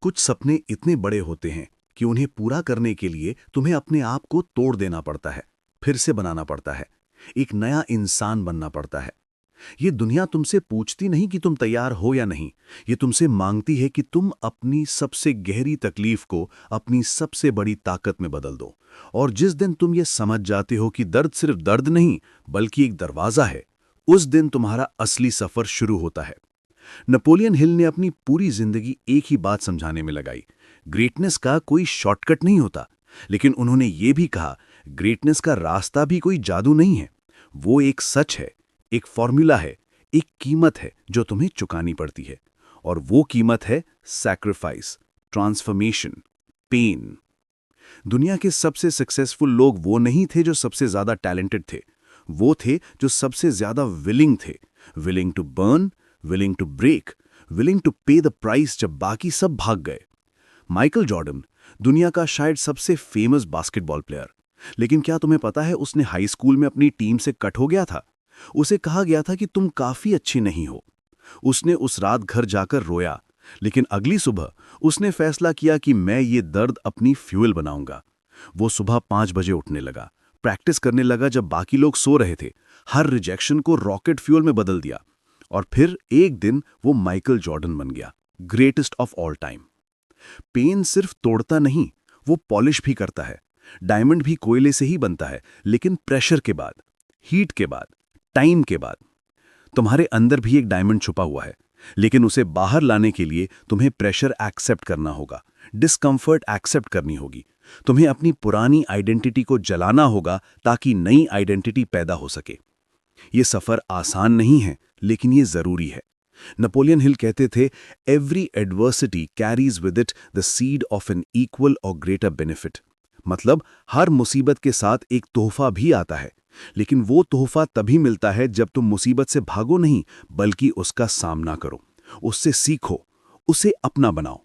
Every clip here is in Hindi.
कुछ सपने इतने बड़े होते हैं कि उन्हें पूरा करने के लिए तुम्हें अपने आप को तोड़ देना पड़ता है, फिर से बनाना पड़ता है, एक नया इंसान बनना पड़ता है। ये दुनिया तुमसे पूछती नहीं कि तुम तैयार हो या नहीं, ये तुमसे मांगती है कि तुम अपनी सबसे गहरी तकलीफ को अपनी सबसे बड़ी ताकत में बदल दो। और जिस दिन तुम ये समझ जाते हो कि दर्द सिर्फ दर्द नहीं, बल्कि एक दरवाजा है, उस दिन तुम्हारा असली सफर शुरू होता है। नेपोलियन हिल ने अपनी पूरी जिंदगी एक ही बात समझाने में लगाई, ग्रेटनेस का कोई शॉर्टकट नहीं होता। लेकिन उन्होंने ये भी कहा, ग्रेटनेस का रास्ता भी कोई जादू नहीं है, वो एक सच है, एक फॉर्मूला है, एक कीमत है जो तुम्हें चुकानी पड़ती है। और वो कीमत है सैक्रिफाइस, ट्रांसफॉर्मेशन, पेन। दुनिया के सबसे सक्सेसफुल लोग वो नहीं थे जो सबसे ज्यादा टैलेंटेड थे, वो थे जो सबसे ज्यादा विलिंग थे। Willing to burn, willing to break, willing to pay the price जब बाकी सब भाग गए। माइकल जॉर्डन, दुनिया का शायद सबसे फेमस बास्केटबॉल प्लेयर, लेकिन क्या तुम्हें पता है उसने हाई स्कूल में अपनी टीम से कट हो गया था। उसे कहा गया था कि तुम काफी अच्छी नहीं हो। उसने उस रात घर जाकर रोया, लेकिन अगली सुबह उसने फैसला किया कि मैं ये दर्द अपनी फ्यूल बनाऊंगा। वो सुबह 5 बजे उठने लगा, प्रैक्टिस करने लगा जब बाकी लोग सो रहे थे, हर रिजेक्शन को रॉकेट फ्यूल में बदल दिया। और फिर एक दिन वो माइकल जॉर्डन बन गया, greatest of all time. Pain सिर्फ तोड़ता नहीं, वो पॉलिश भी करता है। डायमंड भी कोयले से ही बनता है, लेकिन प्रेशर के बाद, हीट के बाद, टाइम के बाद। तुम्हारे अंदर भी एक डायमंड छुपा हुआ है, लेकिन उसे बाहर लाने के लिए तुम्हें प्रेशर एक्सेप्ट करना होगा, डिस्कंफर्ट एक्सेप्ट करनी होगी। तुम्हें अपनी पुरानी आइडेंटिटी को जलाना होगा ताकि नई आइडेंटिटी पैदा हो सके। ये सफर आसान नहीं है, लेकिन ये जरूरी है। नेपोलियन हिल कहते थे, every adversity carries with it the seed of an equal और ग्रेटर बेनिफिट। मतलब हर मुसीबत के साथ एक तोहफा भी आता है, लेकिन वो तोहफा तभी मिलता है जब तुम मुसीबत से भागो नहीं, बल्कि उसका सामना करो, उससे सीखो, उसे अपना बनाओ।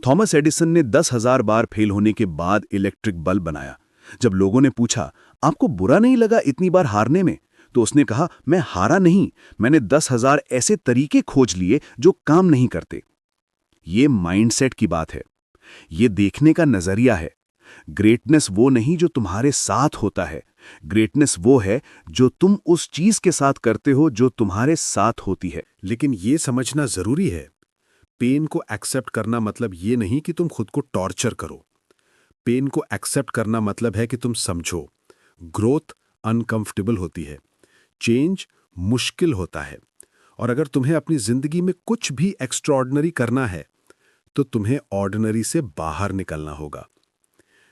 थॉमस एडिसन ने 10,000 बार फेल होने के बाद इलेक्ट्रिक बल्ब बनाया। जब लोगों ने पूछा, आपको बुरा नहीं लगा इतनी बार हारने में, तो उसने कहा, मैं हारा नहीं, मैंने 10,000 ऐसे तरीके खोज लिए जो काम नहीं करते। ये माइंडसेट की बात है, ये देखने का नजरिया है। ग्रेटनेस वो नहीं जो तुम्हारे साथ होता है, ग्रेटनेस वो है जो तुम उस चीज के साथ करते हो जो तुम्हारे साथ होती है। लेकिन ये समझना जरूरी है, पेन को एक्सेप्ट करना मतलब ये नहीं कि तुम खुद को टॉर्चर करो। पेन को एक्सेप्ट करना मतलब है कि तुम समझो, ग्रोथ अनकंफर्टेबल होती है, चेंज मुश्किल होता है। और अगर तुम्हें अपनी जिंदगी में कुछ भी एक्स्ट्रॉर्डिनरी करना है, तो तुम्हें ऑर्डिनरी से बाहर निकलना होगा।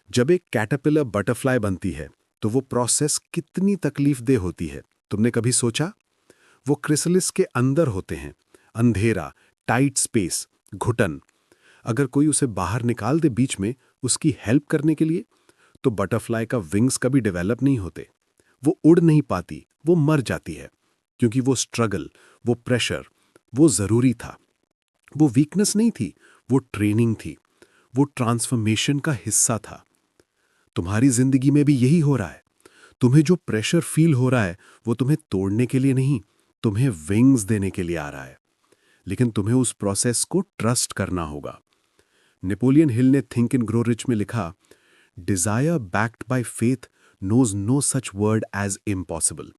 जब एक कैटरपिलर बटरफ्लाई बनती है, तो वो प्रोसेस कितनी तकलीफदेह होती है, तुमने कभी सोचा? वो क्रिसलिस के अंदर होते हैं, अंधेरा, टाइट स्पेस, घुटन। अगर कोई उसे बाहर निकाल दे बीच में उसकी हेल्प करने के लिए, तो बटरफ्लाई का विंग्स कभी डेवलप नहीं होते। वो उड़ नहीं पाती, वो मर जाती है, क्योंकि वो स्ट्रगल, वो प्रेशर, वो जरूरी था। वो वीकनेस नहीं थी, वो ट्रेनिंग थी, वो ट्रांसफॉर्मेशन का हिस्सा था। तुम्हारी जिंदगी में भी यही हो रहा है। तुम्हें जो प्रेशर फील हो रहा है, वो तुम्हें तोड़ने के लिए नहीं, तुम्हें विंग्स देने के लिए आ रहा है। लेकिन तुम्हें उस प्रोसेस को ट्रस्ट करना होगा। नेपोलियन हिल ने थिंक एंड ग्रो रिच में लिखा, desire backed by faith knows no such word as impossible.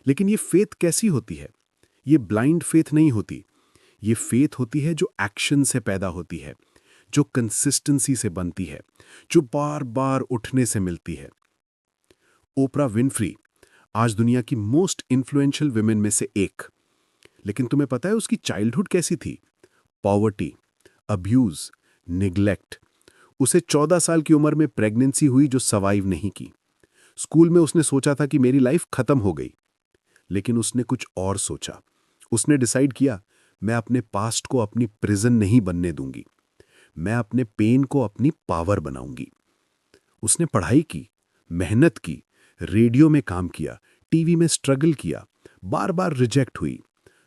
लेकिन ये फेथ कैसी होती है? ये ब्लाइंड फेथ नहीं होती। ये फेथ होती है जो एक्शन से पैदा होती है, जो कंसिस्टेंसी से बनती है, जो बार बार उठने से मिलती है। ओपरा विनफ्री आज दुनिया की मोस्ट इन्फ्लुएंशियल विमेन में से एक। लेकिन तुम्हें पता है उसकी चाइल्डहुड कैसी थी? Poverty, abuse, neglect. उसे 14 साल की उम्र में प्रेगनेंसी हुई जो सर्वाइव नहीं की। स्कूल में उसने सोचा था कि मेरी लाइफ खत्म हो गई, लेकिन उसने कुछ और सोचा। उसने डिसाइड किया, मैं अपने पास्ट को अपनी प्रिजन नहीं बनने दूंगी, मैं अपने पेन को अपनी पावर बनाऊंगी। उसने पढ़ाई की, मेहनत की, रेडियो में काम किया, टीवी में स्ट्रगल किया, बार बार रिजेक्ट हुई।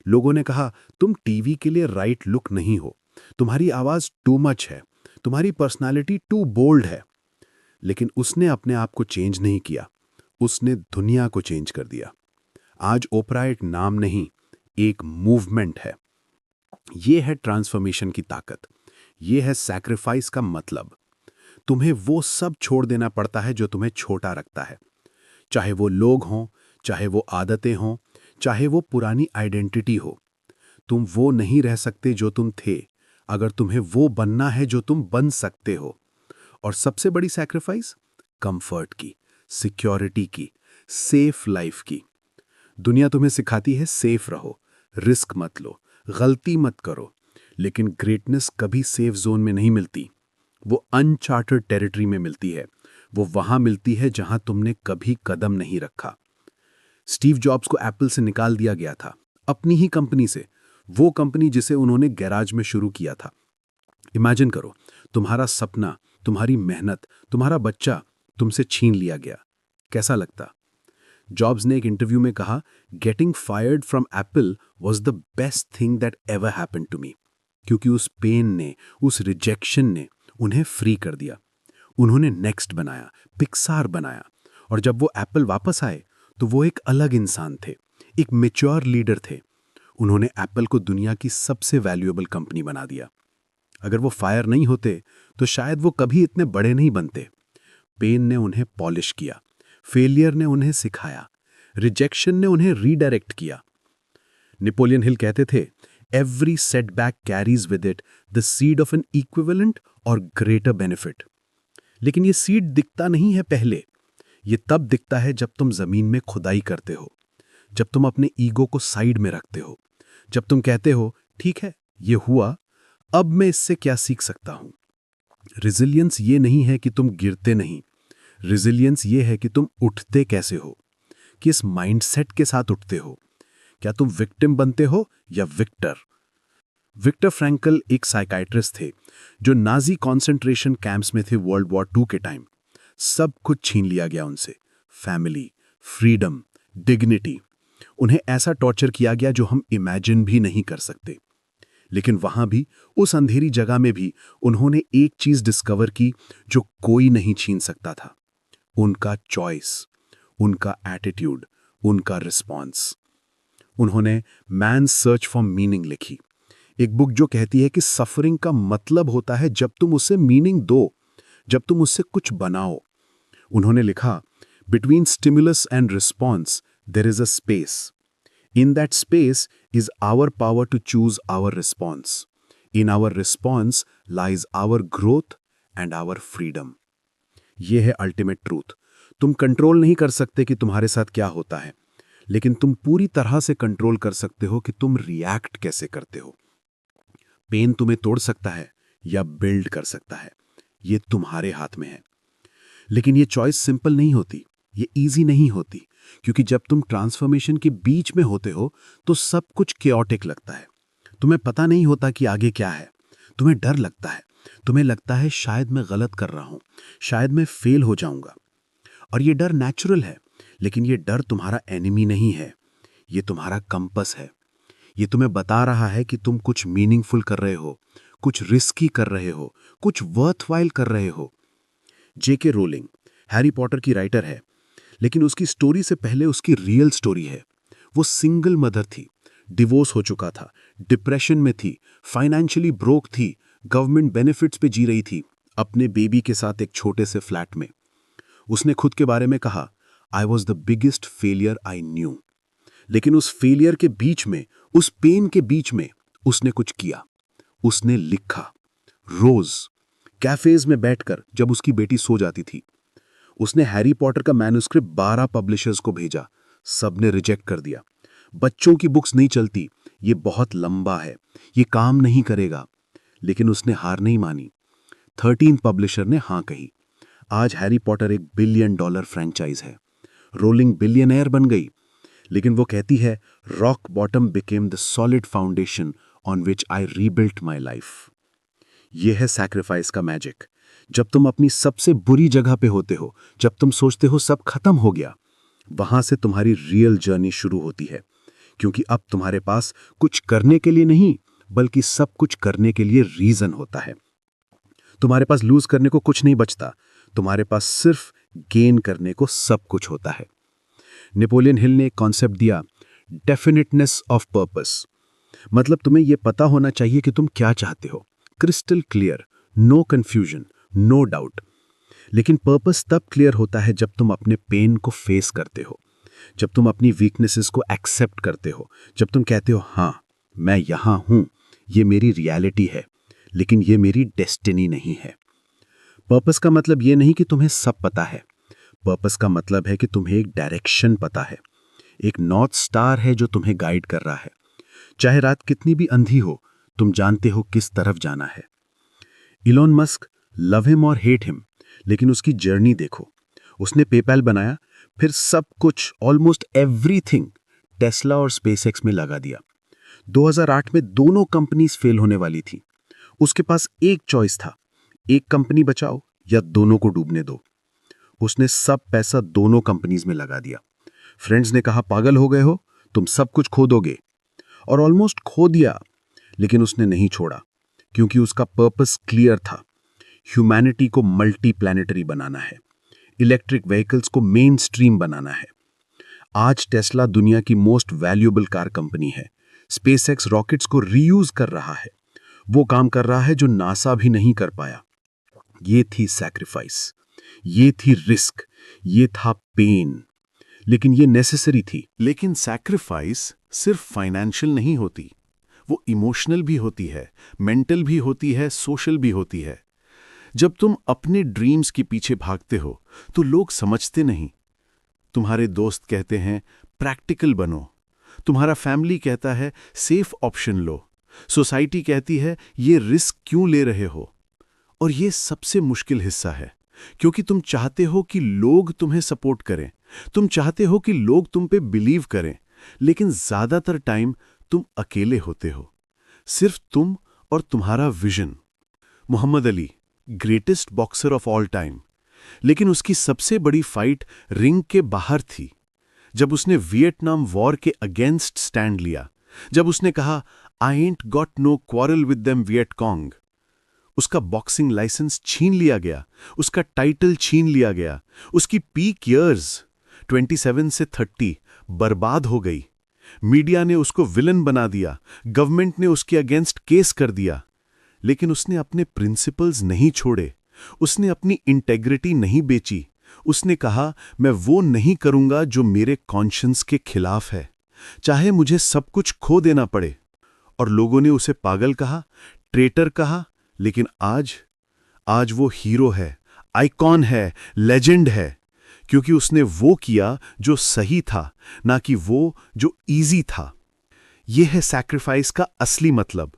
लोगों ने कहा, तुम टीवी के लिए राइट लुक नहीं हो, तुम्हारी आवाज टू मच है, तुम्हारी पर्सनालिटी टू बोल्ड है। लेकिन उसने अपने आप को चेंज नहीं किया, उसने दुनिया को चेंज कर दिया। आज ओपरा एक नाम नहीं, एक मूवमेंट है। ये है ट्रांसफॉर्मेशन की ताकत। ये है सैक्रिफाइस का मतलब। तुम्हें वो सब छोड़ देना पड़ता है जो तुम्हें छोटा रखता है, चाहे वो लोग हों, चाहे वो आदतें हों, चाहे वो पुरानी आइडेंटिटी हो। तुम वो नहीं रह सकते जो तुम थे, अगर तुम्हें वो बनना है जो तुम बन सकते हो। और सबसे बड़ी सैक्रिफाइस कंफर्ट की, सिक्योरिटी की, सेफ लाइफ की। दुनिया तुम्हें सिखाती है सेफ रहो, रिस्क मत लो, गलती मत करो, लेकिन ग्रेटनेस कभी सेफ जोन में नहीं मिलती। वो अनचार्टर्ड टेरिटरी में मिलती है। वो वहां मिलती है जहां तुमने कभी कदम नहीं रखा। स्टीव जॉब्स को एप्पल से निकाल दिया गया था, अपनी ही कंपनी से, वो कंपनी जिसे उन्होंने गैराज में शुरू किया था। इमेजिन करो, तुम्हारा सपना, तुम्हारी मेहनत, तुम्हारा बच्चा तुमसे छीन लिया गया। कैसा लगता? जॉब्स ने एक इंटरव्यू में कहा, getting fired from Apple was the best thing that ever happened to me. क्योंकि उस पेन ने, उस रिजेक्शन ने उन्हें फ्री कर दिया। उन्होंने नेक्स्ट बनाया, पिक्सार बनाया, और जब वो एप्पल वापस आए तो वो एक अलग इंसान थे, एक मैच्योर लीडर थे। उन्होंने एप्पल को दुनिया की सबसे वैल्यूएबल कंपनी बना दिया। अगर वो फायर नहीं होते तो शायद वो कभी इतने बड़े नहीं बनते। पेन ने उन्हें पॉलिश किया, फेलियर ने उन्हें सिखाया, रिजेक्शन ने उन्हें रीडायरेक्ट किया। नेपोलियन हिल कहते थे, every setback carries with it the seed of N equivalent और ग्रेटर बेनिफिट। लेकिन ये सीड दिखता नहीं है पहले, ये तब दिखता है जब तुम जमीन में खुदाई करते हो, जब तुम अपने ईगो को साइड में रखते हो, जब तुम कहते हो ठीक है ये हुआ, अब मैं इससे क्या सीख सकता हूं। रिजिलियंस ये नहीं है कि तुम गिरते नहीं, रिजिलियंस ये है कि तुम उठते कैसे हो, किस माइंडसेट के साथ उठते हो। क्या तुम विक्टिम बनते हो या विक्टर? विक्टर फ्रैंकल एक साइकाइट्रिस्ट थे जो नाजी कॉन्सेंट्रेशन कैंप्स में थे वर्ल्ड वॉर 2 के टाइम। सब कुछ छीन लिया गया उनसे, फैमिली, फ्रीडम, डिग्निटी। उन्हें ऐसा टॉर्चर किया गया जो हम इमेजिन भी नहीं कर सकते। लेकिन वहां भी, उस अंधेरी जगह में भी, उन्होंने एक चीज डिस्कवर की जो कोई नहीं छीन सकता था, उनका चॉइस, उनका एटीट्यूड, उनका रिस्पॉन्स। उन्होंने मैन सर्च फॉर मीनिंग लिखी, एक बुक जो कहती है कि सफरिंग का मतलब होता है जब तुम उसे मीनिंग दो, जब तुम उससे कुछ बनाओ। उन्होंने लिखा, between stimulus and response there is a space. In that space is our power to choose our response. In our response lies our growth and our freedom. ये है अल्टीमेट ट्रूथ। तुम कंट्रोल नहीं कर सकते कि तुम्हारे साथ क्या होता है, लेकिन तुम पूरी तरह से कंट्रोल कर सकते हो कि तुम रिएक्ट कैसे करते हो। पेन तुम्हें तोड़ सकता है या बिल्ड कर सकता है, ये तुम्हारे हाथ में है। लेकिन ये चॉइस सिंपल नहीं होती, ये इजी नहीं होती, क्योंकि जब तुम ट्रांसफॉर्मेशन के बीच में होते हो तो सब कुछ केओटिक लगता है। तुम्हें पता नहीं होता कि आगे क्या है, तुम्हें डर लगता है, तुम्हें लगता है शायद मैं गलत कर रहा हूं, शायद मैं फेल हो जाऊंगा। और ये डर नेचुरल है, लेकिन ये डर तुम्हारा एनिमी नहीं है, ये तुम्हारा कंपस है। ये तुम्हें बता रहा है कि तुम कुछ मीनिंगफुल कर रहे हो, कुछ रिस्की कर रहे हो, कुछ वर्थवाइल कर रहे हो। जेके रोलिंग हैरी पॉटर की राइटर है, लेकिन उसकी स्टोरी से पहले उसकी रियल स्टोरी है। वो सिंगल मदर थी, डिवोर्स हो चुका था, डिप्रेशन में थी, फाइनेंशियली ब्रोक थी, गवर्नमेंट बेनिफिट्स पे जी रही थी, अपने बेबी के साथ एक छोटे से फ्लैट में। उसने खुद के बारे में कहा, I was the biggest failure I knew. लेकिन उस फेलियर के बीच में, उस पेन के बीच में उसने कुछ किया। उसने लिखा, रोज कैफेज में बैठकर जब उसकी बेटी सो जाती थी। उसने हैरी पॉटर का मैन्युस्क्रिप्ट 12 पब्लिशर्स को भेजा, सबने रिजेक्ट कर दिया। बच्चों की बुक्स नहीं चलती, ये बहुत लंबा है, ये काम नहीं करेगा। लेकिन उसने हार नहीं मानी। 13 पब्लिशर ने हां कही। आज हैरी पॉटर एक $1 बिलियन फ्रेंचाइज है। रोलिंग बिलियनर बन गई। लेकिन वो कहती है, rock bottom became the solid foundation on which I rebuilt my life. यह है सैक्रिफाइस का मैजिक। जब तुम अपनी सबसे बुरी जगह पे होते हो, जब तुम सोचते हो सब खत्म हो गया, वहां से तुम्हारी रियल जर्नी शुरू होती है। क्योंकि अब तुम्हारे पास कुछ करने के लिए नहीं, बल्कि सब कुछ करने के लिए रीजन होता है। तुम्हारे पास लूज करने को कुछ नहीं बचता, तुम्हारे पास सिर्फ गेन करने को सब कुछ होता है। नेपोलियन हिल ने एक कॉन्सेप्ट दिया, डेफिनेटनेस ऑफ पर्पस। मतलब तुम्हें यह पता होना चाहिए कि तुम क्या चाहते हो, crystal clear, no confusion, no doubt. लेकिन पर्पस तब क्लियर होता है जब तुम अपने पेन को फेस करते हो, जब तुम अपनी वीकनेसेस को एक्सेप्ट करते हो, जब तुम कहते हो हाँ मैं यहाँ हूं, ये मेरी रियलिटी है, लेकिन ये मेरी डेस्टिनी नहीं है। पर्पस का मतलब ये नहीं कि तुम्हें सब पता है। पर्पस का मतलब है कि तुम्हें एक डायरेक्शन पता है, एक नॉर्थ स्टार है जो तुम्हें गाइड कर रहा है। चाहे रात कितनी भी अंधी हो, तुम जानते हो किस तरफ जाना है। इलॉन मस्क, लव हिम और हेट हिम, लेकिन उसकी जर्नी देखो। उसने पेपैल बनाया, फिर सब कुछ, ऑलमोस्ट एवरीथिंग टेस्ला और स्पेसएक्स में लगा दिया। 2008 में दोनों कंपनीज फेल होने वाली थी। उसके पास एक चॉइस था, एक कंपनी बचाओ या दोनों को डूबने दो। उसने सब पैसा दोनों कंपनीज में लगा दिया। फ्रेंड्स ने कहा पागल हो गए हो, तुम सब कुछ खो दोगे, और ऑलमोस्ट खो दिया। लेकिन उसने नहीं छोड़ा, क्योंकि उसका पर्पस क्लियर था। ह्यूमैनिटी को मल्टी प्लैनेटरी बनाना है, इलेक्ट्रिक व्हीकल्स को मेन स्ट्रीम बनाना है। आज टेस्ला दुनिया की मोस्ट वैल्यूएबल कार कंपनी है। स्पेसएक्स रॉकेट्स को रीयूज कर रहा है, वो काम कर रहा है जो नासा भी नहीं कर पाया। ये थी सैक्रिफाइस, ये थी रिस्क, ये था पेन, लेकिन ये नेसेसरी थी। लेकिन सैक्रिफाइस सिर्फ फाइनेंशियल नहीं होती, वो इमोशनल भी होती है, मेंटल भी होती है, सोशल भी होती है। जब तुम अपने ड्रीम्स के पीछे भागते हो तो लोग समझते नहीं। तुम्हारे दोस्त कहते हैं प्रैक्टिकल बनो, तुम्हारा फैमिली कहता है सेफ ऑप्शन लो, सोसाइटी कहती है ये रिस्क क्यों ले रहे हो। और ये सबसे मुश्किल हिस्सा है, क्योंकि तुम चाहते हो कि लोग तुम्हें सपोर्ट करें, तुम चाहते हो कि लोग तुम पे बिलीव करें, लेकिन ज्यादातर टाइम तुम अकेले होते हो, सिर्फ तुम और तुम्हारा vision. Muhammad Ali, greatest boxer of all time, लेकिन उसकी सबसे बड़ी फाइट रिंग के बाहर थी। जब उसने वियतनाम वॉर के अगेंस्ट स्टैंड लिया, जब उसने कहा I ain't got no quarrel with them Vietcong, उसका बॉक्सिंग लाइसेंस छीन लिया गया, उसका टाइटल छीन लिया गया, उसकी पीक ईयर्स 27 से 30 बर्बाद हो गई। मीडिया ने उसको विलन बना दिया, गवर्नमेंट ने उसके अगेंस्ट केस कर दिया, लेकिन उसने अपने प्रिंसिपल्स नहीं छोड़े, उसने अपनी इंटेग्रिटी नहीं बेची। उसने कहा मैं वो नहीं करूंगा जो मेरे कॉन्शियंस के खिलाफ है, चाहे मुझे सब कुछ खो देना पड़े। और लोगों ने उसे पागल कहा, ट्रेटर कहा, लेकिन आज वो हीरो है, आइकॉन है, लेजेंड है, क्योंकि उसने वो किया जो सही था, ना कि वो जो इजी था। यह है सैक्रिफाइस का असली मतलब।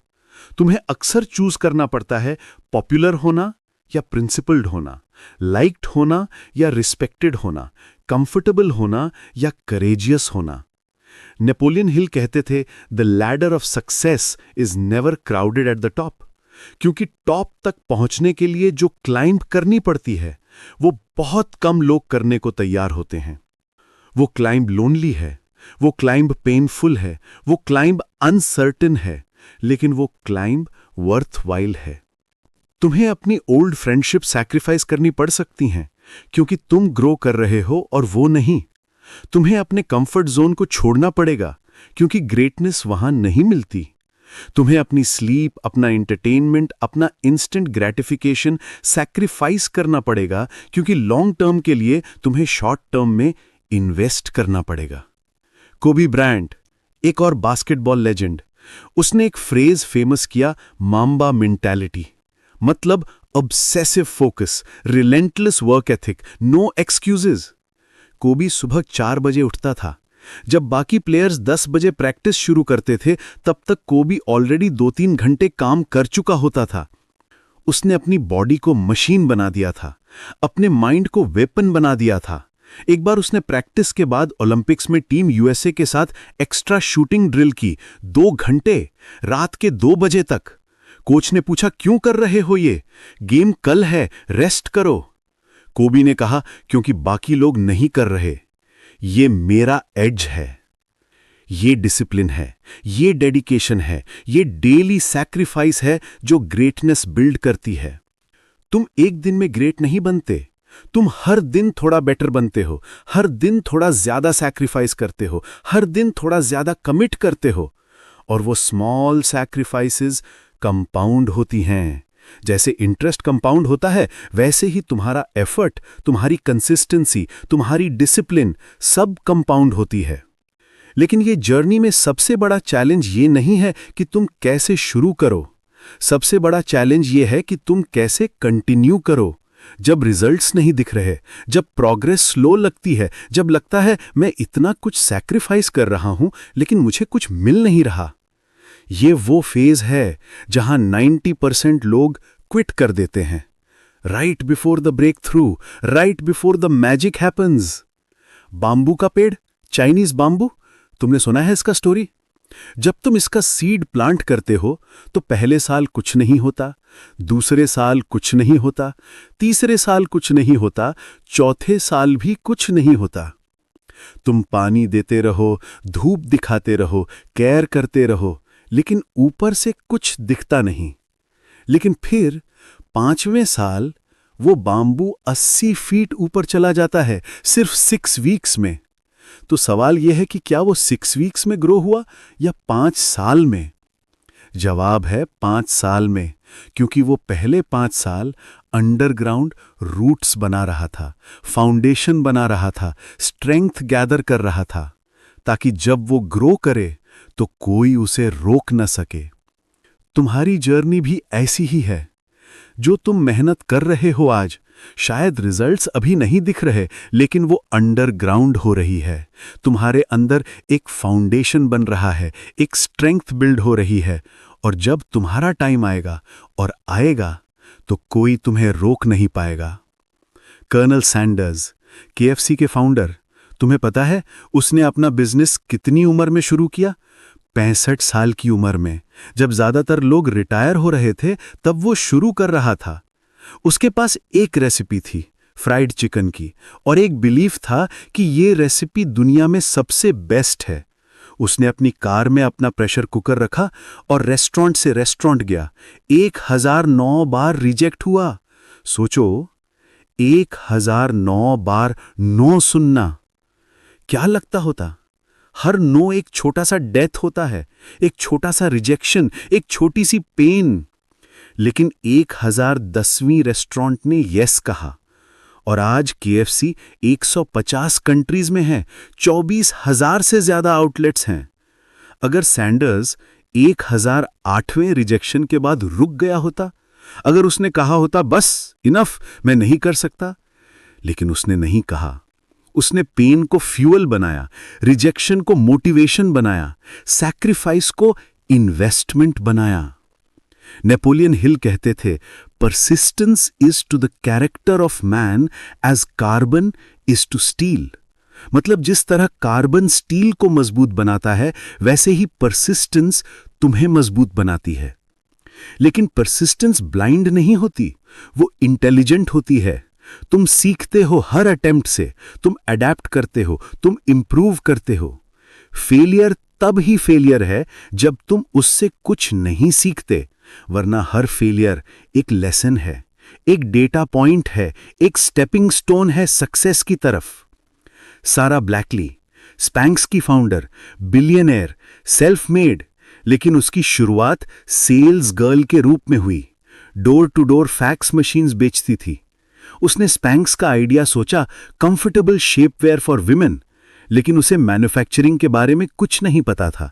तुम्हें अक्सर चूज करना पड़ता है पॉपुलर होना या प्रिंसिपल्ड होना, लाइक्ड होना या रिस्पेक्टेड होना, कंफर्टेबल होना या करेजियस होना। नेपोलियन हिल कहते थे the ladder of success is never crowded at the top, क्योंकि टॉप तक पहुंचने के लिए जो क्लाइंब करनी पड़ती है वो बहुत कम लोग करने को तैयार होते हैं। वो क्लाइंब लोनली है, वो क्लाइंब पेनफुल है, वो क्लाइंब अनसर्टेन है, लेकिन वो क्लाइंब वर्थवाइल है। तुम्हें अपनी ओल्ड फ्रेंडशिप सैक्रिफाइस करनी पड़ सकती हैं, क्योंकि तुम ग्रो कर रहे हो और वो नहीं। तुम्हें अपने कंफर्ट जोन को छोड़ना पड़ेगा, क्योंकि ग्रेटनेस वहां नहीं मिलती। तुम्हें अपनी स्लीप, अपना एंटरटेनमेंट, अपना इंस्टेंट ग्रेटिफिकेशन सैक्रिफाइस करना पड़ेगा, क्योंकि लॉन्ग टर्म के लिए तुम्हें शॉर्ट टर्म में इन्वेस्ट करना पड़ेगा। कोबी ब्रायंट, एक और बास्केटबॉल लेजेंड, उसने एक फ्रेज फेमस किया, माम्बा मेंटालिटी, मतलब obsessive focus, relentless work ethic, no excuses. Kobe सुबह 4 बजे उठता था। जब बाकी प्लेयर्स 10 बजे प्रैक्टिस शुरू करते थे, तब तक कोबी ऑलरेडी 2-3 घंटे काम कर चुका होता था। उसने अपनी बॉडी को मशीन बना दिया था, अपने माइंड को वेपन बना दिया था। एक बार उसने प्रैक्टिस के बाद ओलंपिक्स में टीम यूएसए के साथ एक्स्ट्रा शूटिंग ड्रिल की, 2 घंटे, रात के 2 बजे तक। कोच ने पूछा क्यों कर रहे हो ये, गेम कल है, रेस्ट करो। कोबी ने कहा क्योंकि बाकी लोग नहीं कर रहे। ये मेरा एज है, ये डिसिप्लिन है, ये डेडिकेशन है, ये डेली सैक्रिफाइस है जो ग्रेटनेस बिल्ड करती है। तुम एक दिन में ग्रेट नहीं बनते, तुम हर दिन थोड़ा बेटर बनते हो, हर दिन थोड़ा ज्यादा सैक्रिफाइस करते हो, हर दिन थोड़ा ज्यादा कमिट करते हो। और वो स्मॉल सैक्रिफाइसेस कंपाउंड होती हैं। जैसे इंटरेस्ट कंपाउंड होता है, वैसे ही तुम्हारा एफर्ट, तुम्हारी कंसिस्टेंसी, तुम्हारी डिसिप्लिन सब कंपाउंड होती है। लेकिन ये जर्नी में सबसे बड़ा चैलेंज ये नहीं है कि तुम कैसे शुरू करो। सबसे बड़ा चैलेंज ये है कि तुम कैसे कंटिन्यू करो। जब रिजल्ट्स नहीं दिख रहे, जब प्रोग्रेस स्लो लगती है, जब लगता है मैं इतना कुछ सैक्रिफाइस कर रहा हूं लेकिन मुझे कुछ मिल नहीं रहा। ये वो फेज है जहां 90% लोग क्विट कर देते हैं। Right before the breakthrough, right before the magic happens. Bamboo का पेड़, चाइनीज बाम्बू, तुमने सुना है इसका स्टोरी? जब तुम इसका सीड प्लांट करते हो तो पहले साल कुछ नहीं होता, दूसरे साल कुछ नहीं होता, तीसरे साल कुछ नहीं होता, चौथे साल भी कुछ नहीं होता। तुम पानी देते रहो, धूप दिखाते रहो, केयर करते रहो, लेकिन ऊपर से कुछ दिखता नहीं। लेकिन फिर 5वें साल वो बाम्बू 80 फीट ऊपर चला जाता है, सिर्फ 6 वीक्स में। तो सवाल यह है कि क्या वो 6 वीक्स में ग्रो हुआ या 5 साल में? जवाब है 5 साल में, क्योंकि वो पहले 5 साल अंडरग्राउंड रूट्स बना रहा था, फाउंडेशन बना रहा था, स्ट्रेंथ गैदर कर रहा था, ताकि जब वो ग्रो करे तो कोई उसे रोक न सके। तुम्हारी जर्नी भी ऐसी ही है। जो तुम मेहनत कर रहे हो आज, शायद रिजल्ट्स अभी नहीं दिख रहे, लेकिन वो अंडरग्राउंड हो रही है। तुम्हारे अंदर एक फाउंडेशन बन रहा है, एक स्ट्रेंथ बिल्ड हो रही है, और जब तुम्हारा टाइम आएगा और आएगा तो कोई तुम्हें रोक नहीं पाएगा। कर्नल सैंडर्स, केएफसी के फाउंडर, तुम्हें पता है उसने अपना बिजनेस कितनी उम्र में शुरू किया? 65 साल की उम्र में, जब ज्यादातर लोग रिटायर हो रहे थे, तब वो शुरू कर रहा था। उसके पास एक रेसिपी थी, फ्राइड चिकन की, और एक बिलीफ था कि ये रेसिपी दुनिया में सबसे बेस्ट है। उसने अपनी कार में अपना प्रेशर कुकर रखा और रेस्टोरेंट से रेस्टोरेंट गया। 1009 बार रिजेक्ट हुआ। सोचो, 1009 बार नो सुनना। क्या लगता होता? हर नो एक छोटा सा डेथ होता है, एक छोटा सा रिजेक्शन, एक छोटी सी पेन। लेकिन 1010वीं रेस्टोरेंट ने यस कहा, और आज केएफसी 150 कंट्रीज में है, 24,000 से ज्यादा आउटलेट्स हैं। अगर सैंडर्स 1008वें रिजेक्शन के बाद रुक गया होता, अगर उसने कहा होता बस इनफ, मैं नहीं कर सकता, लेकिन उसने नहीं कहा। उसने पेन को फ्यूल बनाया, रिजेक्शन को मोटिवेशन बनाया, सैक्रिफाइस को इन्वेस्टमेंट बनाया। नेपोलियन हिल कहते थे, persistence is to the character of man as carbon is to steel. मतलब जिस तरह कार्बन स्टील को मजबूत बनाता है, वैसे ही परसिस्टेंस तुम्हें मजबूत बनाती है। लेकिन परसिस्टेंस ब्लाइंड नहीं होती, वो इंटेलिजेंट होती है। तुम सीखते हो हर अटेम्प्ट से, तुम अडेप्ट करते हो, तुम इंप्रूव करते हो। फेलियर तब ही फेलियर है जब तुम उससे कुछ नहीं सीखते, वरना हर फेलियर एक लेसन है, एक डेटा पॉइंट है, एक स्टेपिंग स्टोन है सक्सेस की तरफ। सारा ब्लैकली, स्पैंक्स की फाउंडर, बिलियनेयर, सेल्फ मेड, लेकिन उसकी शुरुआत सेल्स गर्ल के रूप में हुई। Door to door fax machines बेचती थी। उसने स्पैंक्स का आइडिया सोचा, कंफर्टेबल शेपवेयर फॉर विमेन, लेकिन उसे मैन्युफैक्चरिंग के बारे में कुछ नहीं पता था,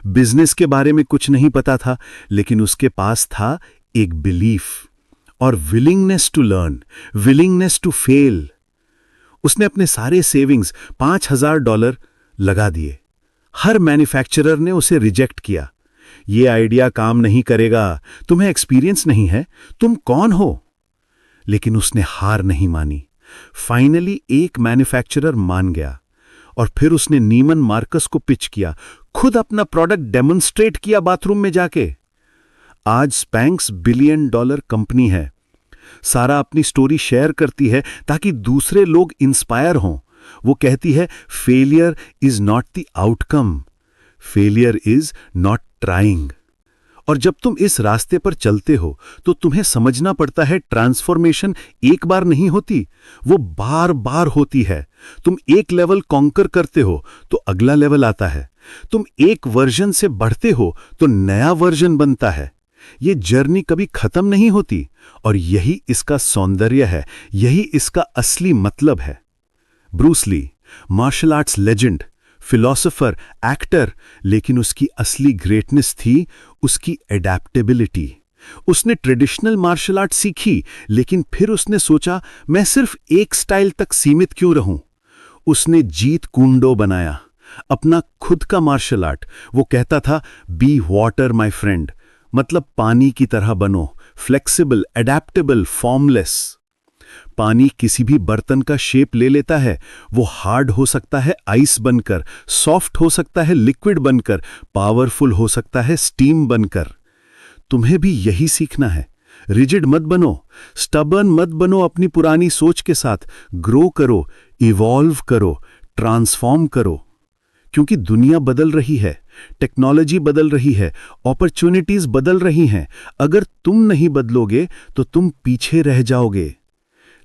बिजनेस के बारे में कुछ नहीं पता था, लेकिन उसके पास था एक बिलीफ और willingness to learn, willingness to fail. उसने अपने सारे सेविंग्स $5000 लगा दिए। हर मैन्युफैक्चरर ने उसे रिजेक्ट किया। ये आइडिया काम नहीं करेगा, तुम्हें एक्सपीरियंस नहीं है, तुम कौन हो? लेकिन उसने हार नहीं मानी। फाइनली एक मैन्युफैक्चरर मान गया, और फिर उसने नीमन मार्कस को पिच किया, खुद अपना प्रोडक्ट डेमोन्स्ट्रेट किया बाथरूम में जाके। आज स्पैंक्स $1 बिलियन कंपनी है। सारा अपनी स्टोरी शेयर करती है ताकि दूसरे लोग इंस्पायर हों। वो कहती है, failure is not the outcome, failure is not trying. और जब तुम इस रास्ते पर चलते हो तो तुम्हें समझना पड़ता है, ट्रांसफॉर्मेशन एक बार नहीं होती, वो बार बार होती है। तुम एक लेवल कॉन्कर करते हो तो अगला लेवल आता है। तुम एक वर्जन से बढ़ते हो तो नया वर्जन बनता है। ये जर्नी कभी खत्म नहीं होती और यही इसका सौंदर्य है, यही इसका असली मतलब है। Bruce Lee, martial arts legend, philosopher, actor, लेकिन उसकी असली ग्रेटनेस थी उसकी एडैप्टेबिलिटी। उसने ट्रेडिशनल मार्शल आर्ट सीखी, लेकिन फिर उसने सोचा मैं सिर्फ एक स्टाइल तक सीमित क्यों रहूं। उसने जीत कुंडो बनाया, अपना खुद का मार्शल आर्ट। वो कहता था बी वाटर माय फ्रेंड, मतलब पानी की तरह बनो, फ्लेक्सिबल, एडैप्टेबल, फॉर्मलेस। पानी किसी भी बर्तन का शेप ले लेता है। वो हार्ड हो सकता है आइस बनकर, सॉफ्ट हो सकता है लिक्विड बनकर, पावरफुल हो सकता है स्टीम बनकर। तुम्हें भी यही सीखना है। रिजिड मत बनो, स्टबर्न मत बनो अपनी पुरानी सोच के साथ। ग्रो करो, इवॉल्व करो, ट्रांसफॉर्म करो। क्योंकि दुनिया बदल रही है, टेक्नोलॉजी बदल रही है, अपॉर्चुनिटीज बदल रही हैं। अगर तुम नहीं बदलोगे तो तुम पीछे रह जाओगे।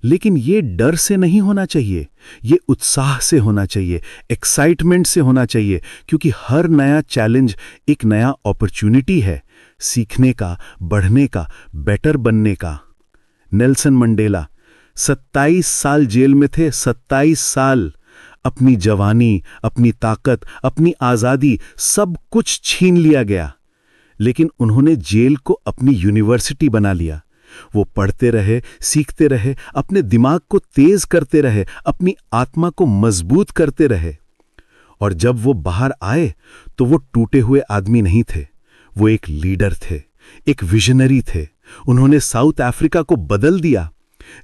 लेकिन ये डर से नहीं होना चाहिए, ये उत्साह से होना चाहिए, एक्साइटमेंट से होना चाहिए, क्योंकि हर नया चैलेंज एक नया अपॉर्चुनिटी है, सीखने का, बढ़ने का, बेटर बनने का। नेल्सन मंडेला 27 साल जेल में थे, 27 साल। अपनी जवानी, अपनी ताकत, अपनी आज़ादी, सब कुछ छीन लिया गया, लेकिन उन्होंने जेल को अपनी यूनिवर्सिटी बना लिया। वो पढ़ते रहे, सीखते रहे, अपने दिमाग को तेज करते रहे, अपनी आत्मा को मजबूत करते रहे। और जब वो बाहर आए तो वो टूटे हुए आदमी नहीं थे, वो एक लीडर थे, एक विजनरी थे। उन्होंने साउथ अफ्रीका को बदल दिया,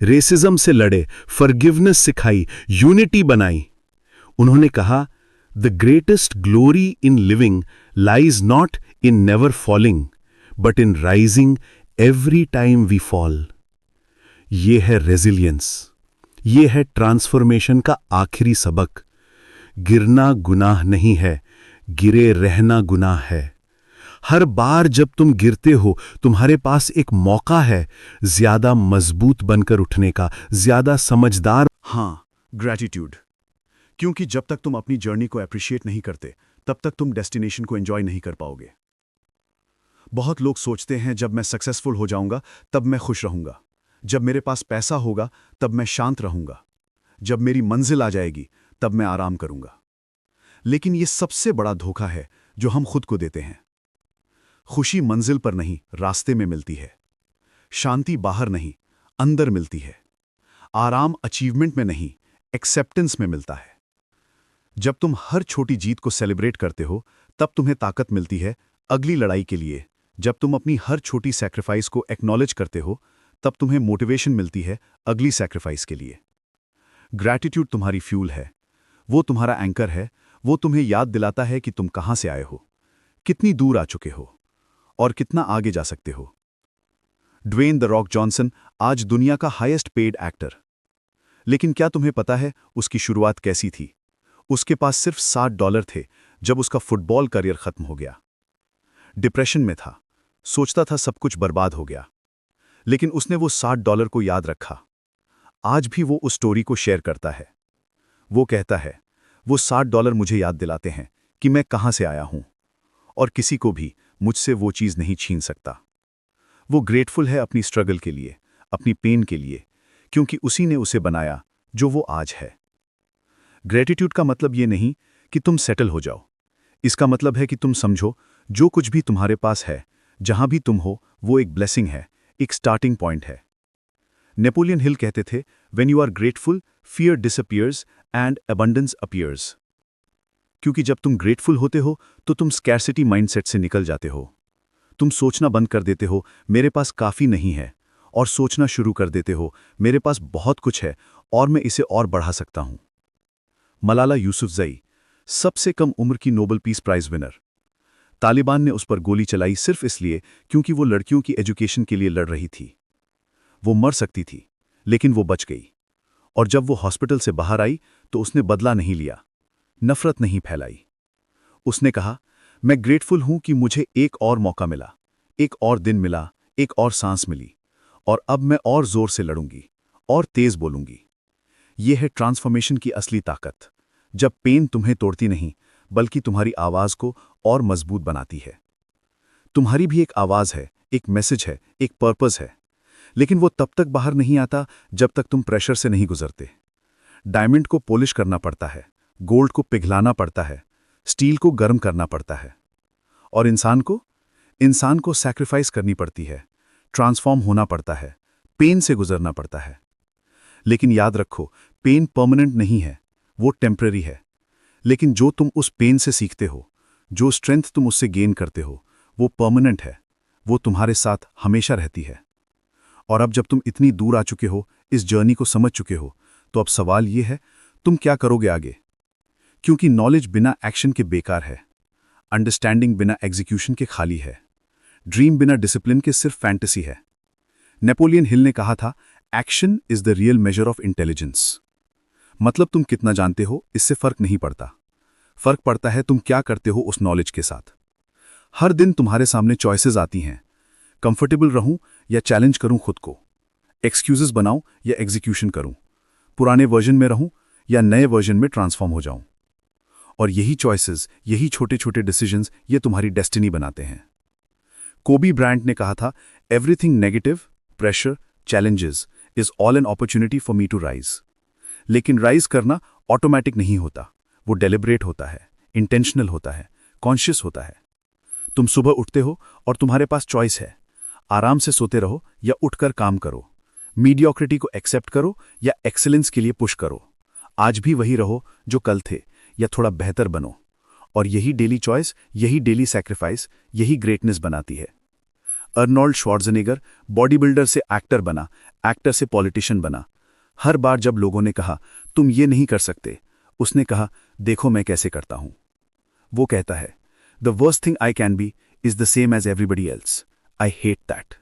रेसिज्म से लड़े, फॉरगिवनेस सिखाई, यूनिटी बनाई। उन्होंने कहा, the greatest glory in living lies not in never falling but in rising every time we fall. ये है रेजिलियंस, ये है ट्रांसफॉर्मेशन का आखिरी सबक। गिरना गुनाह नहीं है, गिरे रहना गुनाह है। हर बार जब तुम गिरते हो, तुम्हारे पास एक मौका है ज्यादा मजबूत बनकर उठने का, ज्यादा समझदार। हाँ, ग्रैटिट्यूड। क्योंकि जब तक तुम अपनी जर्नी को अप्रिशिएट नहीं करते, तब तक तुम डेस्टिनेशन को एंजॉय नहीं कर पाओगे। बहुत लोग सोचते हैं जब मैं सक्सेसफुल हो जाऊंगा तब मैं खुश रहूंगा, जब मेरे पास पैसा होगा तब मैं शांत रहूंगा, जब मेरी मंजिल आ जाएगी तब मैं आराम करूंगा। लेकिन यह सबसे बड़ा धोखा है जो हम खुद को देते हैं। खुशी मंजिल पर नहीं, रास्ते में मिलती है। शांति बाहर नहीं, अंदर मिलती है। आराम अचीवमेंट में नहीं, एक्सेप्टेंस में मिलता है। जब तुम हर छोटी जीत को सेलिब्रेट करते हो, तब तुम्हें ताकत मिलती है अगली लड़ाई के लिए। जब तुम अपनी हर छोटी सैक्रिफाइस को एक्नॉलेज करते हो, तब तुम्हें मोटिवेशन मिलती है अगली सैक्रिफाइस के लिए। ग्रैटिट्यूड तुम्हारी फ्यूल है, वो तुम्हारा एंकर है। वो तुम्हें याद दिलाता है कि तुम कहां से आए हो, कितनी दूर आ चुके हो और कितना आगे जा सकते हो। ड्वेन द रॉक जॉनसन आज दुनिया का हाईएस्ट पेड एक्टर। लेकिन क्या तुम्हें पता है उसकी शुरुआत कैसी थी? उसके पास सिर्फ $60 थे जब उसका फुटबॉल करियर खत्म हो गया। डिप्रेशन में था, सोचता था सब कुछ बर्बाद हो गया। लेकिन उसने वो $60 को याद रखा। आज भी वो उस स्टोरी को शेयर करता है। वो कहता है, वो $60 मुझे याद दिलाते हैं कि मैं कहां से आया हूं, और किसी को भी मुझसे वो चीज नहीं छीन सकता। वो ग्रेटफुल है अपनी स्ट्रगल के लिए, अपनी पेन के लिए, क्योंकि उसी ने उसे बनाया जो वो आज है। ग्रेटिट्यूड का मतलब ये नहीं कि तुम सेटल हो जाओ। इसका मतलब है कि तुम समझो जो कुछ भी तुम्हारे पास है, जहां भी तुम हो, वो एक ब्लेसिंग है, एक स्टार्टिंग पॉइंट है। नेपोलियन हिल कहते थे, when you are grateful, fear disappears and abundance appears. क्योंकि जब तुम ग्रेटफुल होते हो तो तुम स्कैर्सिटी माइंडसेट से निकल जाते हो। तुम सोचना बंद कर देते हो मेरे पास काफी नहीं है, और सोचना शुरू कर देते हो मेरे पास बहुत कुछ है और मैं इसे और बढ़ा सकता हूं। मलाला यूसुफजई, सबसे कम उम्र की Nobel peace prize winner. Taliban ने उस पर गोली चलाई सिर्फ इसलिए क्योंकि वो लड़कियों की एजुकेशन के लिए लड़ रही थी। वो मर सकती थी, लेकिन वो बच गई। और जब वो हॉस्पिटल से बाहर आई तो उसने बदला नहीं लिया, नफरत नहीं फैलाई। उसने कहा, मैं ग्रेटफुल हूं कि मुझे एक और मौका मिला, एक और दिन मिला, एक और सांस मिली, और अब मैं और जोर से लड़ूंगी और तेज बोलूंगी। यह है ट्रांसफॉर्मेशन की असली ताकत, जब पेन तुम्हें तोड़ती नहीं बल्कि तुम्हारी आवाज को और मजबूत बनाती है। तुम्हारी भी एक आवाज है, एक मैसेज है, एक पर्पस है। लेकिन वो तब तक बाहर नहीं आता जब तक तुम प्रेशर से नहीं गुजरते। डायमंड को पॉलिश करना पड़ता है, गोल्ड को पिघलाना पड़ता है, स्टील को गर्म करना पड़ता है। और इंसान को सैक्रिफाइस करनी पड़ती है, ट्रांसफॉर्म होना पड़ता है, पेन से गुजरना पड़ता है। लेकिन याद रखो, पेन परमानेंट नहीं है, वो टेम्पररी है। लेकिन जो तुम उस पेन से सीखते हो, जो स्ट्रेंथ तुम उससे गेन करते हो, वो परमानेंट है, वो तुम्हारे साथ हमेशा रहती है। और अब जब तुम इतनी दूर आ चुके हो, इस जर्नी को समझ चुके हो, तो अब सवाल ये है, तुम क्या करोगे आगे? क्योंकि नॉलेज बिना एक्शन के बेकार है, अंडरस्टैंडिंग बिना एग्जीक्यूशन के खाली है, ड्रीम बिना डिसिप्लिन के सिर्फ फैंटेसी है। नेपोलियन हिल ने कहा था, action is the real measure of intelligence. मतलब तुम कितना जानते हो इससे फर्क नहीं पड़ता, फर्क पड़ता है तुम क्या करते हो उस नॉलेज के साथ। हर दिन तुम्हारे सामने चॉइसेस आती हैं, कंफर्टेबल रहूं या चैलेंज करूं खुद को, एक्सक्यूजेस बनाऊं या एग्जीक्यूशन करूं, पुराने वर्जन में रहूं या नए वर्जन में ट्रांसफॉर्म हो जाऊं। और यही चॉइसेस, यही छोटे छोटे डिसीजंस, ये तुम्हारी डेस्टिनी बनाते हैं। कोबी ब्रायंट ने कहा था, everything negative, pressure, challenges is all an opportunity for me to rise. लेकिन राइज करना ऑटोमेटिक नहीं होता, वो डेलिब्रेट होता है, इंटेंशनल होता है, कॉन्शियस होता है। तुम सुबह उठते हो और तुम्हारे पास चॉइस है, आराम से सोते रहो या उठकर काम करो, मीडियोक्रिटी को एक्सेप्ट करो या एक्सेलेंस के लिए पुश करो, आज भी वही रहो जो कल थे या थोड़ा बेहतर बनो। और यही डेली चॉइस, यही डेली सैक्रिफाइस, यही ग्रेटनेस बनाती है। अर्नोल्ड श्वार्ज़नेगर बॉडी बिल्डर से एक्टर बना, एक्टर से पॉलिटिशियन बना। हर बार जब लोगों ने कहा तुम ये नहीं कर सकते, उसने कहा देखो मैं कैसे करता हूं। वो कहता है, the worst thing I can be is the same as everybody else, I hate that.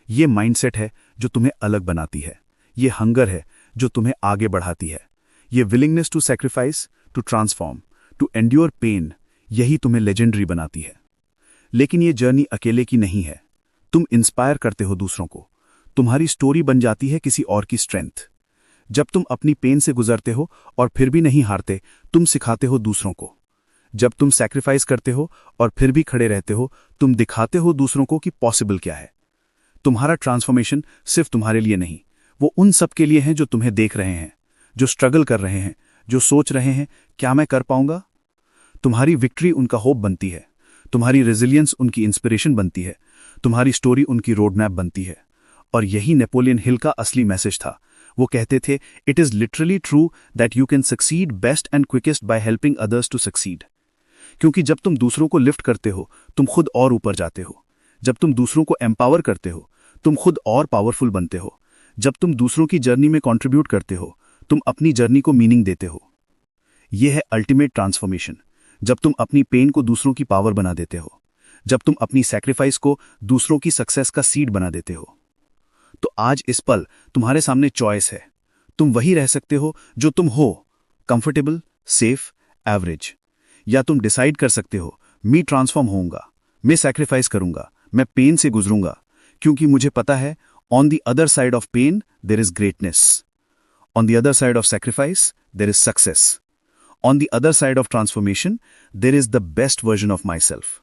ये माइंडसेट है जो तुम्हें अलग बनाती है, ये हंगर है जो तुम्हें आगे बढ़ाती है, ये willingness to sacrifice, to transform, to endure pain, यही तुम्हें लेजेंडरी बनाती है। लेकिन ये जर्नी अकेले की नहीं है, तुम इंस्पायर करते हो दूसरों को, तुम्हारी स्टोरी बन जाती है किसी और की स्ट्रेंथ। जब तुम अपनी पेन से गुजरते हो और फिर भी नहीं हारते, तुम सिखाते हो दूसरों को। जब तुम सैक्रिफाइस करते हो और फिर भी खड़े रहते हो, तुम दिखाते हो दूसरों को कि पॉसिबल क्या है। तुम्हारा ट्रांसफॉर्मेशन सिर्फ तुम्हारे लिए नहीं, वो उन सब के लिए है जो तुम्हें देख रहे हैं, जो स्ट्रगल कर रहे हैं, जो सोच रहे हैं क्या मैं कर पाऊंगा। तुम्हारी विक्ट्री उनका होप बनती है, तुम्हारी रेजिलियंस उनकी इंस्पिरेशन बनती है, तुम्हारी स्टोरी उनकी रोड मैप बनती है। और यही नेपोलियन हिल का असली मैसेज था। वो कहते थे, it is literally true that you can succeed best and quickest by helping others to succeed. क्योंकि जब तुम दूसरों को लिफ्ट करते हो, तुम खुद और ऊपर जाते हो। जब तुम दूसरों को एम्पावर करते हो, तुम खुद और पावरफुल बनते हो। जब तुम दूसरों की जर्नी में कंट्रीब्यूट करते हो, तुम अपनी जर्नी को मीनिंग देते हो। यह है अल्टीमेट ट्रांसफॉर्मेशन, जब तुम अपनी पेन को दूसरों की पावर बना देते हो, जब तुम अपनी सैक्रिफाइस को दूसरों की सक्सेस का सीड बना देते हो। तो आज इस पल तुम्हारे सामने चॉइस है, तुम वही रह सकते हो जो तुम हो, कंफर्टेबल, सेफ, एवरेज। या तुम डिसाइड कर सकते हो, मैं ट्रांसफॉर्म होऊंगा, मैं सैक्रिफाइस करूंगा, मैं पेन से गुजरूंगा, क्योंकि मुझे पता है on the other side of pain there is greatness, on the other side of sacrifice there is success, on the other side of transformation there is the best version of myself.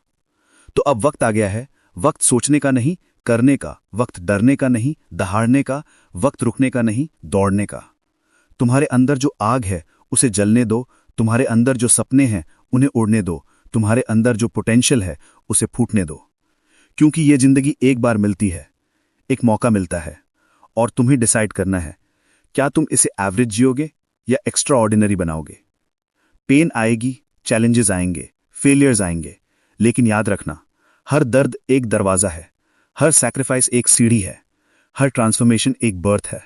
तो अब वक्त आ गया है, वक्त सोचने का नहीं, करने का, वक्त डरने का नहीं, दहाड़ने का, वक्त रुकने का नहीं, दौड़ने का। तुम्हारे अंदर जो आग है उसे जलने दो, तुम्हारे अंदर जो सपने हैं उन्हें उड़ने दो, तुम्हारे अंदर जो पोटेंशियल है उसे फूटने दो। क्योंकि ये जिंदगी एक बार मिलती है, एक मौका मिलता है, और तुम्हें डिसाइड करना है, क्या तुम इसे एवरेज जियोगे या एक्स्ट्रा ऑर्डिनरी बनाओगे। पेन आएगी, चैलेंजेस आएंगे, फेलियर्स आएंगे, लेकिन याद रखना, हर दर्द एक दरवाजा है, हर सैक्रिफाइस एक सीढ़ी है, हर ट्रांसफॉर्मेशन एक बर्थ है।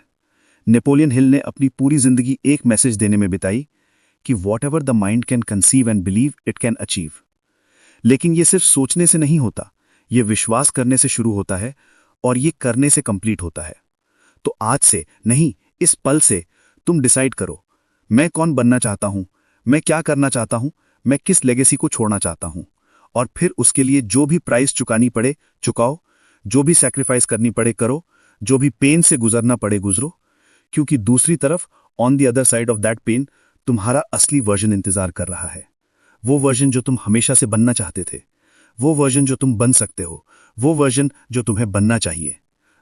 नेपोलियन हिल ने अपनी पूरी जिंदगी एक मैसेज देने में बिताई कि what ever the mind can conceive and believe it can achieve. लेकिन ये सिर्फ सोचने से नहीं होता, ये विश्वास करने से शुरू होता है और ये करने से कंप्लीट होता है। तो आज से नहीं, इस पल से तुम डिसाइड करो, मैं कौन बनना चाहता हूं, मैं क्या करना चाहता हूं, मैं किस लेगेसी को छोड़ना चाहता हूं। और फिर उसके लिए जो भी प्राइस चुकानी पड़े चुकाओ, जो भी सैक्रिफाइस करनी पड़े करो, जो भी पेन से गुजरना पड़े गुजरो। क्योंकि दूसरी तरफ, on the other side of that pain, तुम्हारा असली वर्जन इंतजार कर रहा है। वो वर्जन जो तुम हमेशा से बनना चाहते थे, वो वर्जन जो तुम बन सकते हो, वो वर्जन जो तुम्हें बनना चाहिए।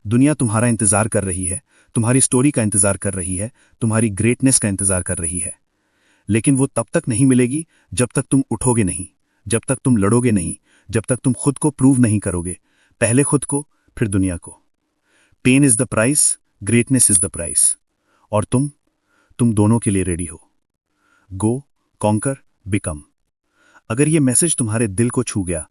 दुनिया तुम्हारा इंतजार कर रही है, तुम्हारी स्टोरी का इंतजार कर रही है, तुम्हारी ग्रेटनेस का इंतजार कर रही है। लेकिन वो तब तक नहीं मिलेगी जब तक तुम उठोगे नहीं, जब तक तुम लड़ोगे नहीं, जब तक तुम खुद को प्रूव नहीं करोगे, पहले खुद को फिर दुनिया को। Pain is the price, greatness is the price. और तुम दोनों के लिए रेडी हो। Go, conquer, become. अगर ये मैसेज तुम्हारे दिल को छू गया,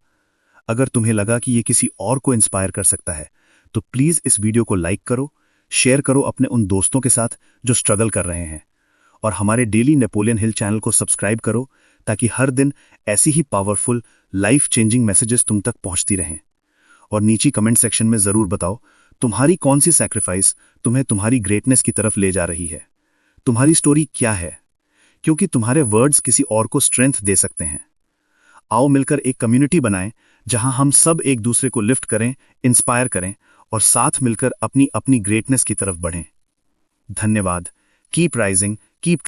अगर तुम्हें लगा कि ये किसी और को इंस्पायर कर सकता है, तो प्लीज इस वीडियो को लाइक करो, शेयर करो अपने उन दोस्तों के साथ जो स्ट्रगल कर रहे हैं, और हमारे डेली नेपोलियन हिल चैनल को सब्सक्राइब करो ताकि हर दिन ऐसी ही पावरफुल लाइफ चेंजिंग मैसेजेस तुम तक पहुंचती रहें। और नीचे कमेंट सेक्शन में जरूर बताओ तुम्हारी कौन सी सैक्रिफाइस तुम्हें तुम्हारी ग्रेटनेस की तरफ ले जा रही है। तुम्हारी स्टोरी क्या है, क्योंकि तुम्हारे वर्ड्स किसी और को स्ट्रेंथ दे सकते हैं। आओ मिलकर एक कम्युनिटी बनाएं जहां हम सब एक दूसरे को लिफ्ट करें, इंस्पायर करें और साथ मिलकर अपनी अपनी ग्रेटनेस की तरफ बढ़ें। धन्यवाद। Keep rising, keep